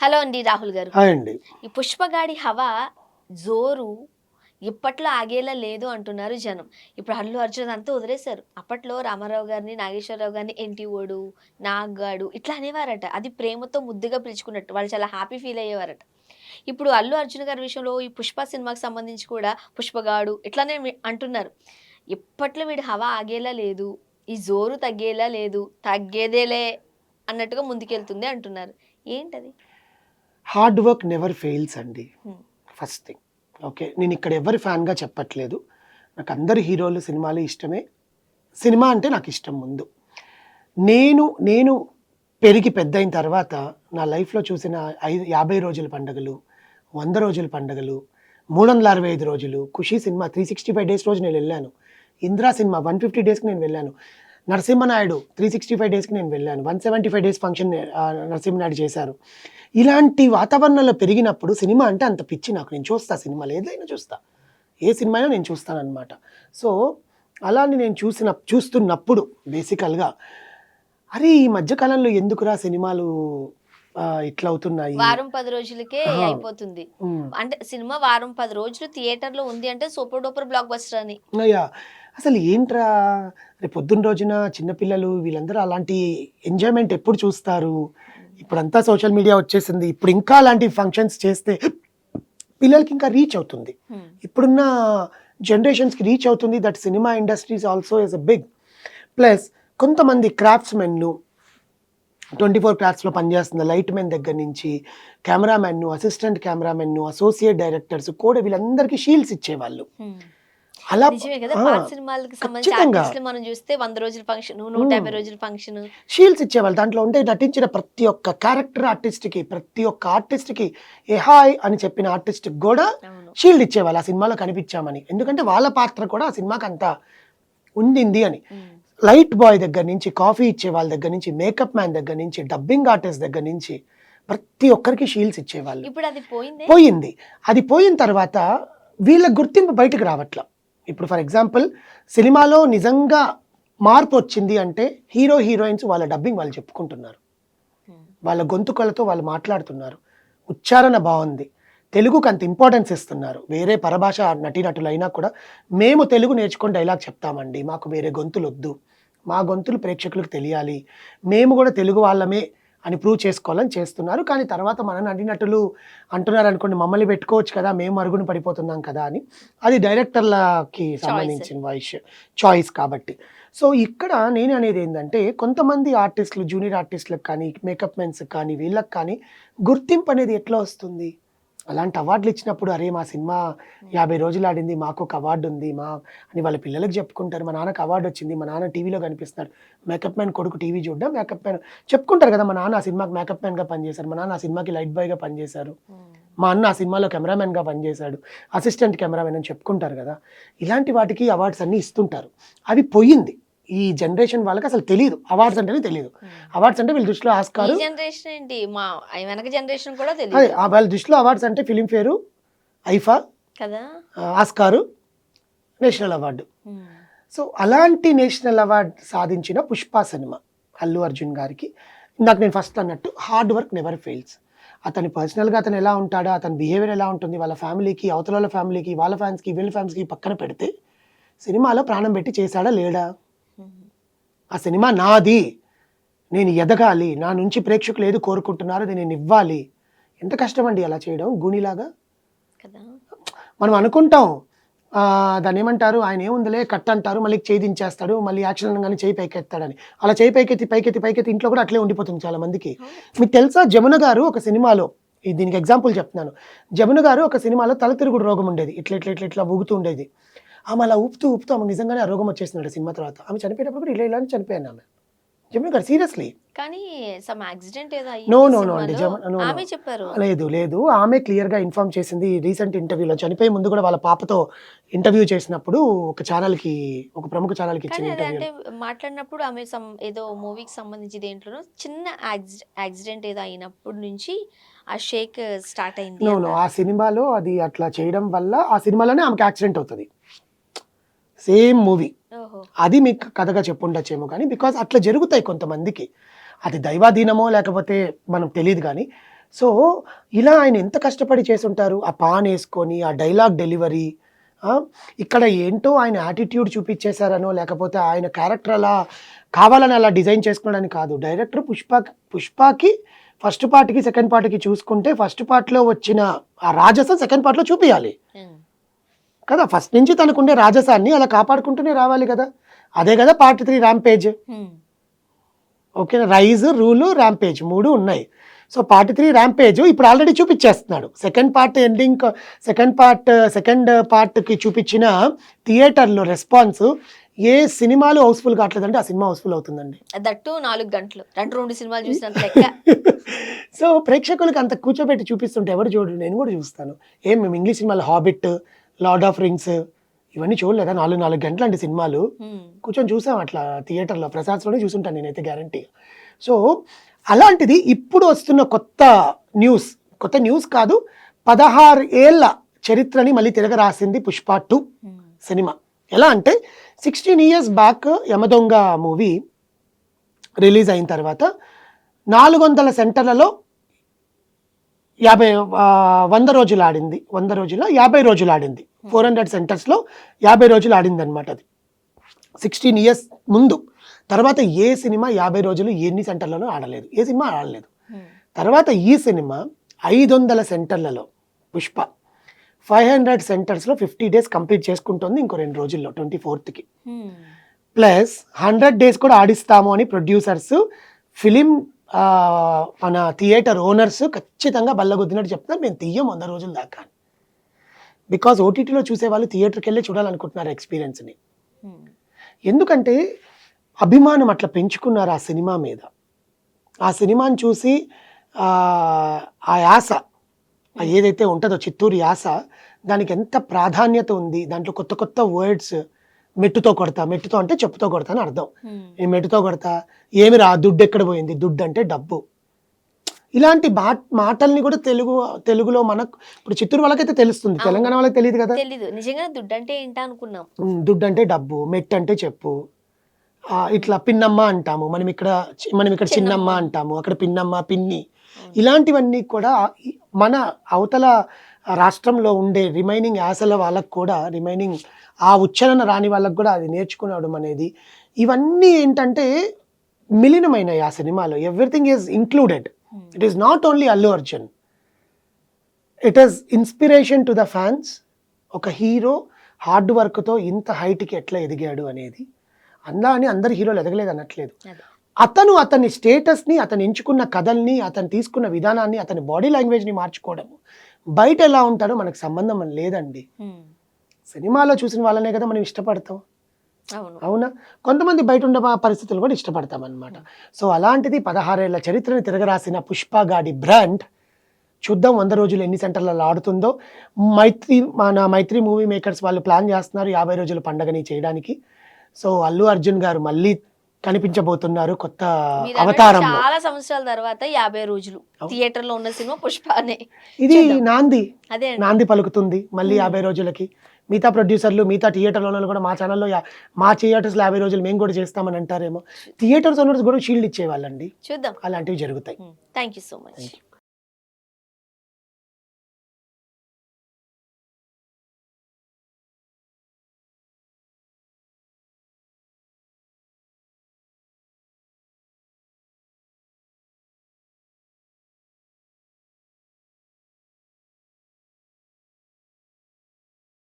Hello అండి రాహుల్ గారు. Hi అండి. ఈ 'పుష్పగాడి' హవా జోరు ఇప్పట్లో ఆగేలా లేదు అంటున్నారు జనం. ఇప్పుడు 'అల్లు అర్జున్' అంతా వదిలేశారు. అప్పట్లో రామారావు గారిని, నాగేశ్వరరావు గారిని ఎంటివోడు, నాగ్గాడు ఇట్లా అనేవారట. అది ప్రేమతో ముద్దుగా పిలుచుకున్నట్టు. వాళ్ళు చాలా హ్యాపీ ఫీల్ అయ్యేవారట. ఇప్పుడు 'అల్లు అర్జున్' గారి విషయంలో ఈ 'పుష్ప' సినిమాకి సంబంధించి కూడా 'పుష్పగాడు' ఇట్లానే అంటున్నారు. ఇప్పట్లో వీడి హవా ఆగేలా లేదు. ఈ జోరు తగ్గేలా లేదు. తగ్గేదేలే అన్నట్టుగా ముందుకెళ్తుంది అంటున్నారు. ఏంటది? హార్డ్ వర్క్ నెవర్ ఫెయిల్స్ అండి. హ్మ్. First thing. ఓకే. నేను ఇక్కడ ఎవరి ఫ్యాన్‌గా చెప్పట్లేదు. నాకు అందరు హీరోలు సినిమాలు ఇష్టమే. సినిమా అంటే నాకు ఇష్టం ముందు. నేను పెరిగి పెద్దయిన తర్వాత నా లైఫ్‌లో చూసిన 50 రోజుల పండుగలు, 100 రోజుల పండుగలు, 365 రోజులు, 'ఖుషి' సినిమా 365 డేస్ రోజు నేనెళ్ళాను. 'ఇంద్ర' సినిమా 150 డేస్‌కి నేను వెళ్ళాను. 'నరసింహనాయుడు' 365 డేస్‌కి నేను వెళ్ళాను. 175 డేస్ ఫంక్షన్ నరసింహనాయుడు చేశారు. ఇలాంటి వాతావరణంలో పెరిగినప్పుడు సినిమా అంటే అంత పిచ్చి నాకు. నేను చూస్తా సినిమాలు ఏదైనా చూస్తా. ఏ సినిమా అయినా నేను చూస్తాననమాట. సో, అలా అని నేను చూస్తున్నప్పుడు బేసికల్‌గా అరే! ఈ మధ్య కాలంలో ఎందుకురా సినిమాలు ఇట్లా అవుతున్నాయి. వారం 10 రోజులకే ఆ! అయిపోతుంది. హ్మ్. అంటే సినిమా వారం 10 రోజులు థియేటర్‌లో ఉంది అంటే సూపర్ డూపర్ బ్లాక్ బస్టర్ అని. యాహ్! అసలు ఏంట్రా రేపు పొద్దున్న రోజున చిన్న పిల్లలు వీళ్ళందరూ అలాంటి ఎంజాయ్‌మెంట్ ఎప్పుడు చూస్తారు? ఇప్పుడంతా సోషల్ మీడియా వచ్చేసింది. ఇప్పుడు ఇంకా అలాంటి ఫంక్షన్స్ చేస్తే పిల్లలకి ఇంకా రీచ్ అవుతుంది. హ్మ్. ఇప్పుడున్న జనరేషన్స్‌కి రీచ్ అవుతుంది. That cinema industries also is a big. Plus కొంతమంది క్రాఫ్ట్స్‌మెన్‌లు 24 క్రాఫ్ట్స్‌లో పనిచేస్తున్న లైట్ మెన్ దగ్గర నుంచి కెమెరామెన్‌ను, అసిస్టెంట్ కెమెరామెన్‌ను, అసోసియేట్ డైరెక్టర్స్ కూడా వీళ్ళందరికీ షీల్డ్స్ ఇచ్చేవాళ్ళు. హ్మ్. అలా నిజమే కదా! ఆ! పాత సినిమాలకి సంబంధించి ఖచ్చితంగా. ఆర్టిస్ట్‌లు మనం చూస్తే 100 రోజుల ఫంక్షను, హ్మ్. 150 రోజుల ఫంక్షను. షీల్డ్స్ ఇచ్చేవాళ్ళు. దాంట్లో ఉంటే నటించిన ప్రతి ఒక్క క్యారెక్టర్ ఆర్టిస్ట్‌కి, ప్రతి ఒక్క ఆర్టిస్ట్‌కి ఏ హాయ్ అని చెప్పిన ఆర్టిస్ట్‌కి గూడా అవును. షీల్డ్ ఇచ్చేవాళ్ళు. ఆ సినిమాలో కనిపించామని. ఎందుకంటే వాళ్ళ పాత్ర కూడా ఆ సినిమాకి అంత ఉండింది అని. హ్మ్. లైట్ బాయ్ దగ్గర నుంచి, కాఫీ ఇచ్చే వాళ్ళ దగ్గర నుంచి, మేకప్ మ్యాన్ దగ్గర నుంచి, డబ్బింగ్ ఆర్టిస్ట్ దగ్గర నుంచి ప్రతి ఒక్కరికి షీల్డ్స్ ఇచ్చేవాళ్ళు. ఇప్పుడు అది పోయిందే. పోయింది. అది పోయిన తర్వాత వీళ్ళ గుర్తింపు బయటకు రావట్ల. ఇప్పుడు ఫర్ ఎగ్జాంపుల్ సినిమాలో నిజంగా మార్పొచ్చింది అంటే హీరో, హీరోయిన్స్ వాళ్ళ డబ్బింగ్ వాళ్ళు చెప్పుకుంటున్నారు. హ్మ్. వాళ్ళ గొంతుకలతో వాళ్ళు మాట్లాడుతున్నారు. ఉచ్చారణ బావుంది. తెలుగుకి అంత ఇంపార్టెన్స్ ఇస్తున్నారు. వేరే పరభాష నటీనటులైనా కూడా మేము తెలుగు నేర్చుకొని డైలాగ్ చెప్తామండి. మాకు వేరే గొంతులొద్దు. మా గొంతులు ప్రేక్షకులకు తెలియాలి. మేము గూడా తెలుగు వాళ్ళమే అని ప్రూవ్ చేసుకోవాలని చేస్తున్నారు. కానీ తర్వాత మన నటీనటులు అంటున్నారనుకోండి, మమ్మల్ని పెట్టుకోవచ్చు కదా! మేము మరుగున పడిపోతున్నాం కదా! అని. అది డైరెక్టర్లకి చాయిస్. సంబంధించిన చాయిస్ కాబట్టి. సో, ఇక్కడ నేననేదేందంటే, కొంతమంది ఆర్టిస్ట్‌లు, జూనియర్ ఆర్టిస్ట్‌లకు కానీ, మేకప్ మెన్స్‌కి కానీ, వీళ్ళకి కానీ గుర్తింపనేది ఎట్లా వస్తుంది? అలాంటి అవార్డులిచ్చినప్పుడు, అరే! మా సినిమా హ్మ్. 50 రోజులు ఆడింది. మాకొక అవార్డుంది. అని వాళ్ళ పిల్లలకి చెప్పుకుంటారు. మా నాన్నకి అవార్డొచ్చింది. మా నాన్న టీవీలో కనిపిస్తున్నాడు. మేకప్ మ్యాన్ కొడుకు టీవీ చూడ్డం, మేకప్ మ్యాన్ చెప్పుకుంటారు కదా! మా నాన్న ఆ సినిమాకి మేకప్ మ్యాన్‌గా పనిచేశారు. మా నాన్న ఆ సినిమాకి లైట్ బాయ్‌గా పనిచేశారు. హ్మ్. మా అన్న ఆ సినిమాలో కెమెరామెన్‌గా పనిచేశాడు. అసిస్టెంట్ కెమెరామెన్ అని చెప్పుకుంటారు గదా! ఇలాంటి వాటికి అవార్డ్స్ అన్నీ ఇస్తుంటారు. అవి పోయింది. ఈ జనరేషన్ వాళ్ళకసలు తెలీదు. అవార్డ్స్ అంటేనే తెలీదు. హ్మ్. అవార్డ్స్ అంటే వీళ్ళ దృష్టిలో ఈ ఆస్కారు. జనరేషన్ ఏంటి? మా వెనక జనరేషన్ కూడా అదే తెలీదు. వాళ్ళ దృష్టిలో అవార్డ్స్ అంటే ఫిల్మ్‌ఫేరు, ఐఫా, కదా! Oscar, national award. హ్మ్. సో, అలాంటి నేషనల్ అవార్డ్ సాధించిన 'పుష్ప' సినిమా. అల్లు అర్జున్ గారికి. ఇందాక నేను ఫస్ట్ అన్నట్టు హార్డ్ వర్క్ నెవర్ ఫెయిల్స్. అతని పర్సనల్‌గా అతను ఎలా ఉంటాడో, అతని బిహేవియర్ ఎలా ఉంటుంది, వాళ్ళ ఫ్యామిలీకి, అవతలోళ్ళ ఫ్యామిలీకి, వాళ్ళ ఫ్యాన్స్‌కి, వీళ్ళ ఫ్యాన్స్‌కి పక్కన పెడితే, సినిమాలో ప్రాణం పెట్టి చేశాడా? లేడా? హ్మ్. ఆ సినిమా నాది. నేను ఎదగాలి. నా నుంచి ప్రేక్షకులు ఏది కోరుకుంటున్నారో అది నేనివ్వాలి. ఎంత కష్టమండి అలా చేయడం 'గూనీ'లాగా. కదా! మనం అనుకుంటాం. దాన్నేమంటారు? ఆయనేముందిలే కట్ అంటారు. మళ్ళీ చేయి దించేస్తాడు. మళ్ళీ యాక్షన్ అనంగానే చెయ్యి పైకెత్తాడని. అలా చెయ్యి పైకెత్తి ఇంట్లో కూడా అట్లే ఉండిపోతుంది చాలా మందికి. అవును. మీకు తెలుసా 'జమున' గారు ఒక సినిమాలో దీనికి ఎగ్జాంపుల్ చెప్తున్నాను. 'జమున' గారు ఒక సినిమాలో తలతిరుగుడు రోగం ఉండేది. ఇట్లా ఊగుతూ ఉండేది. ఆమె అలా ఊపుతూ ఆమెకు నిజంగానే ఆ రోగం వచ్చేసిందట సినిమా తర్వాత. ఆమె చనిపోయేటప్పుడు కూడా ఇలా అని చనిపోయిందామె. 'జమున' గారు సీరియస్‌లీ. కానీ సమ్ యాక్సిడెంట్ ఏదో నో. అయింది నో. నో అండి. సినిమాలో. నో. ఆమె చెప్పారు. లేదు. ఆమె క్లియర్‌గా ఇన్ఫార్మ్ చేసింది రీసెంట్ ఇంటర్వ్యూలో. చనిపోయే ముందు గూడా వాళ్ళ పాపతో ఇంటర్వ్యూ చేసినప్పుడు ఒక ప్రముఖ ఛానెల్‌కి కానీ ఇచ్చిన అదే అంటే ఇంటర్వ్యూలో. మాట్లాడినప్పుడు ఆమె ఏదో మూవీకి సంబంధించి దేంట్లోనో చిన్న యాక్సిడెంట్ ఏదో అయినప్పటి నుంచి ఆ షేక్ స్టార్ట్ అయింది నో. అన్నారు. ఆ సినిమాలో అది అట్లా చేయడం వల్ల ఆ సినిమాలోనే ఆమెకి యాక్సిడెంట్ అవుతది. Same movie. ఓహో! అది మీకు కథగా చెప్పుండొచ్చేమో కానీ బికాజ్ అట్లా జరుగుతాయి కొంతమందికి. అది దైవాధీనమో లేకపోతే మనకు తెలీదు గానీ, సో ఇలా ఆయన ఎంత కష్టపడి చేసుంటారు. ఆ పాన్ వేసుకొని ఆ డైలాగ్ డెలివరీ, ఇక్కడ ఏంటో ఆయన యాటిట్యూడ్ చూపించేశారనో లేకపోతే ఆయన క్యారెక్టర్ అలా కావాలని అలా డిజైన్ చేసుకోవడానికి కాదు. డైరెక్టర్ పుష్పకి ఫస్ట్ పార్ట్కి సెకండ్ పార్ట్కి చూసుకుంటే ఫస్ట్ పార్ట్లో వచ్చిన ఆ రాజసం సెకండ్ పార్ట్లో చూపించాలి కదా. ఫస్ట్ నుంచి తనకుండే రాజసాన్ని అలా కాపాడుకుంటూనే రావాలి కదా. అదే కదా part 3 rampage. Okay, rise, rule, rampage 3 ఉన్నాయి. సో పార్ట్ 3 ర్యాంపేజ్ ఇప్పుడు ఆల్రెడీ చూపించేస్తున్నాడు. సెకండ్ పార్ట్కి చూపించిన థియేటర్లో రెస్పాన్స్ ఏ సినిమాలు హౌస్ఫుల్ కావట్లేదంటే ఆ సినిమా హౌస్ఫుల్ అవుతుందండి. దట్టు 4 గంటలు 2 సినిమాలు చూసినంత లెక్క. సో ప్రేక్షకులకు అంత కూర్చోబెట్టి చూపిస్తుంటే ఎవరు చూడరు. నేను కూడా చూస్తాను. మేము ఇంగ్లీష్ సినిమాలు హాబిట్, లార్డ్ ఆఫ్ రింగ్స్ ఇవన్నీ చూడలేదా? 4 గంటలు అండి సినిమాలు. కూర్చొని చూసాం అట్లా థియేటర్లో. ప్రసాద్లోనే చూసుంటాను నేనైతే గ్యారంటీ. సో అలాంటిది ఇప్పుడు వస్తున్న కొత్త న్యూస్ కాదు, 16 ఏళ్ల చరిత్రని మళ్ళీ తిరగరాసింది పుష్ప 2 సినిమా. ఎలా అంటే 16 years back Yamadonga movie release అయిన తర్వాత 400 సెంటర్లలో 100 రోజులు ఆడింది. 100 రోజుల 50 రోజులు ఆడింది. 400 సెంటర్స్లో 50 రోజులు ఆడింది అనమాట. అది 16 years ముందు. తర్వాత ఏ సినిమా 50 రోజులు ఎన్ని సెంటర్లలో ఆడలేదు, ఏ సినిమా ఆడలేదు. తర్వాత ఈ సినిమా 500 సెంటర్లలో పుష్ప 500 సెంటర్స్లో 50 days కంప్లీట్ చేసుకుంటుంది ఇంకో 2 రోజుల్లో 24th ప్లస్ 100 days కూడా ఆడిస్తాము అని ప్రొడ్యూసర్స్, ఫిలిం మన థియేటర్ ఓనర్స్ ఖచ్చితంగా బల్లగొద్దినట్టు చెప్తున్నారు. మేము తీయం 100 రోజుల దాకా. బికాజ్ ఓటీటీలో చూసేవాళ్ళు థియేటర్కి వెళ్ళి చూడాలనుకుంటున్నారు ఎక్స్పీరియన్స్ని. ఎందుకంటే అభిమానం అట్లా పెంచుకున్నారు ఆ సినిమా మీద. ఆ సినిమాని చూసి ఆ యాస ఏదైతే ఉంటుందో చిత్తూరు యాస, దానికి ఎంత ప్రాధాన్యత ఉంది. దాంట్లో కొత్త కొత్త వర్డ్స్, మెట్టుతో కొడతా, మెట్టుతో అంటే చెప్పుతో కొడతా అని అర్థం. నేను మెట్టుతో కొడతా, ఏమిరా దుడ్డు ఎక్కడ పోయింది, దుడ్డు అంటే డబ్బు. ఇలాంటి మాటల్ని కూడా తెలుగులో మనకు ఇప్పుడు చిత్తూరు వాళ్ళకైతే తెలుస్తుంది, తెలంగాణ వాళ్ళకి తెలియదు కదా. నిజంగా దుడ్డు అంటే ఏంటా అనుకున్నాం. దుడ్డు అంటే డబ్బు, మెట్టు అంటే చెప్పు. ఇట్లా పిన్నమ్మ అంటాము, మనం ఇక్కడ చిన్నమ్మ అంటాము, అక్కడ పిన్నమ్మ, పిన్ని. ఇలాంటివన్నీ కూడా మన అవతల రాష్ట్రంలో ఉండే రిమైనింగ్ యాసల వాళ్ళకు కూడా, రిమైనింగ్ ఆ ఉచ్చారణ రాని వాళ్ళకు కూడా అది నేర్చుకున్నాడు అనేది. ఇవన్నీ ఏంటంటే మిలినమైనవి ఆ సినిమాలో. Everything is included. It is not only Allu Arjun, it is inspiration to the fans. ఒక హీరో హార్డ్ వర్క్తో ఇంత హైట్కి ఎట్లా ఎదిగాడు అనేది. అలా అని అందరు హీరోలు ఎదగలేదు అనట్లేదు. అతని స్టేటస్ని, అతను ఎంచుకున్న కథల్ని, అతను తీసుకున్న విధానాన్ని, అతని బాడీ లాంగ్వేజ్ని మార్చుకోవడము. బయట ఎలా ఉంటాడో మనకు సంబంధం లేదండి. సినిమాలో చూసిన వాళ్ళనే కదా మనం ఇష్టపడతాం, అవునా? కొంతమంది బయట ఉండే పరిస్థితులు కూడా ఇష్టపడతాం అనమాట. సో అలాంటిది 16 ఏళ్ల చరిత్రని తిరగరాసిన పుష్ప గాడి బ్రాండ్ చూద్దాం 100 రోజులు ఎన్ని సెంటర్లలో ఆడుతుందో. మన మైత్రి మూవీ మేకర్స్ వాళ్ళు ప్లాన్ చేస్తున్నారు 50 రోజుల పండుగని చేయడానికి. సో అల్లు అర్జున్ గారు మళ్ళీ కనిపించబోతున్నారు కొత్త అవతారం. చాలా సంవత్సరాల తర్వాత 50 రోజులు థియేటర్లో ఉన్న సినిమా పుష్పనే. ఇది నాంది పలుకుతుంది మళ్ళీ 50 రోజులకి. మిగతా ప్రొడ్యూసర్లు, మిగతా థియేటర్ ఓనర్లు కూడా మా ఛానల్లో మా థియేటర్స్లో 50 రోజులు మేము కూడా చేస్తామని అంటారేమో. థియేటర్స్ ఓనర్స్ కూడా షీల్డ్ ఇచ్చేవాళ్ళండి. చూద్దాం, అలాంటివి జరుగుతాయి. Thank you so much.